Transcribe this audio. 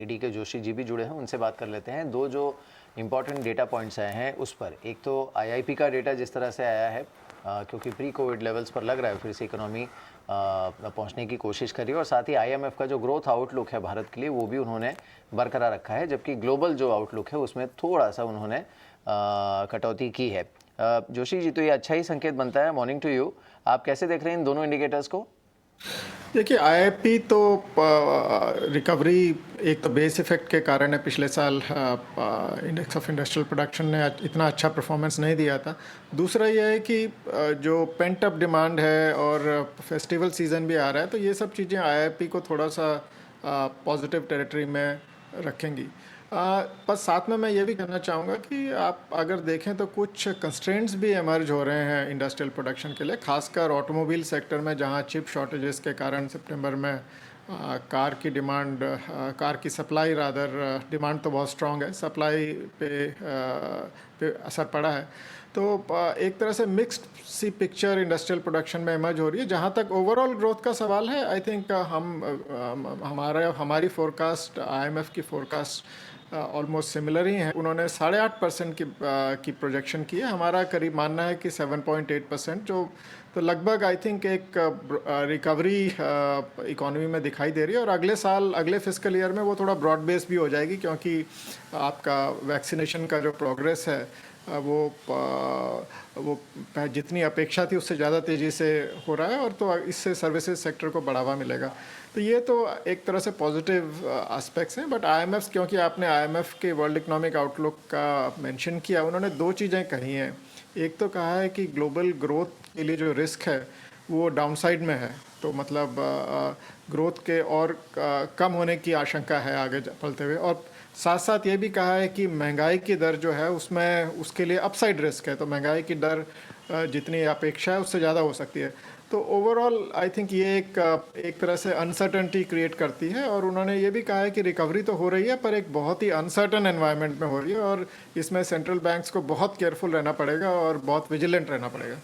ED के जोशी जी भी जुड़े हैं, उनसे बात कर लेते हैं। दो जो इम्पॉर्टेंट डेटा पॉइंट्स आए हैं उस पर, एक तो आईआईपी का डेटा जिस तरह से आया है, क्योंकि प्री कोविड लेवल्स पर लग रहा है फिर से इकोनॉमी पहुंचने की कोशिश करी, और साथ ही आईएमएफ का जो ग्रोथ आउटलुक है भारत के लिए वो भी उन्होंने बरकरार रखा है, जबकि ग्लोबल जो आउटलुक है उसमें थोड़ा सा उन्होंने कटौती की है। जोशी जी, तो ये अच्छा ही संकेत बनता है। Morning to you. आप कैसे देख रहे हैं इन दोनों इंडिकेटर्स को? देखिए, आईआईपी तो रिकवरी एक तो बेस इफेक्ट के कारण है। पिछले साल इंडेक्स ऑफ इंडस्ट्रियल प्रोडक्शन ने इतना अच्छा परफॉर्मेंस नहीं दिया था। दूसरा यह है कि जो पेंट अप डिमांड है और फेस्टिवल सीज़न भी आ रहा है, तो ये सब चीज़ें आईआईपी को थोड़ा सा पॉजिटिव टेरिटरी में रखेंगी। पर साथ में मैं ये भी कहना चाहूँगा कि आप अगर देखें तो कुछ कंस्ट्रेंट्स भी इमर्ज हो रहे हैं इंडस्ट्रियल प्रोडक्शन के लिए, खासकर ऑटोमोबाइल सेक्टर में, जहाँ चिप शॉर्टेजेस के कारण सितंबर में कार की डिमांड, कार की सप्लाई रादर, डिमांड तो बहुत स्ट्रॉन्ग है, सप्लाई पे असर पड़ा है। तो एक तरह से मिक्स्ड सी पिक्चर इंडस्ट्रियल प्रोडक्शन में इमर्ज हो रही है। जहाँ तक ओवरऑल ग्रोथ का सवाल है, आई थिंक हमारी फोरकास्ट, आईएमएफ की फोरकास्ट ऑलमोस्ट सिमिलर ही है। उन्होंने 8.5% की प्रोजेक्शन की है। हमारा करीब मानना है कि 7.8%, जो तो लगभग आई थिंक एक रिकवरी इकोनॉमी में दिखाई दे रही है। और अगले साल, अगले फिस्कल ईयर में वो थोड़ा ब्रॉड बेस भी हो जाएगी, क्योंकि आपका वैक्सीनेशन का जो प्रोग्रेस है वो जितनी अपेक्षा थी उससे ज़्यादा तेज़ी से हो रहा है, और तो इससे सर्विसेज सेक्टर को बढ़ावा मिलेगा। तो ये तो एक तरह से पॉजिटिव एस्पेक्ट्स हैं। बट आईएमएफ, क्योंकि आपने आईएमएफ के वर्ल्ड इकोनॉमिक आउटलुक का मेंशन किया, उन्होंने दो चीज़ें कही हैं। एक तो कहा है कि ग्लोबल ग्रोथ के लिए जो रिस्क है वो डाउनसाइड में है, तो मतलब ग्रोथ के और कम होने की आशंका है आगे चलते हुए। और साथ साथ ये भी कहा है कि महंगाई की दर जो है उसमें, उसके लिए अपसाइड रिस्क है, तो महंगाई की दर जितनी अपेक्षा है उससे ज़्यादा हो सकती है। तो ओवरऑल आई थिंक ये एक तरह से अनसर्टेनिटी क्रिएट करती है। और उन्होंने ये भी कहा है कि रिकवरी तो हो रही है, पर एक बहुत ही अनसर्टन एनवायरनमेंट में हो रही है, और इसमें सेंट्रल बैंक्स को बहुत केयरफुल रहना पड़ेगा और बहुत विजिलेंट रहना पड़ेगा।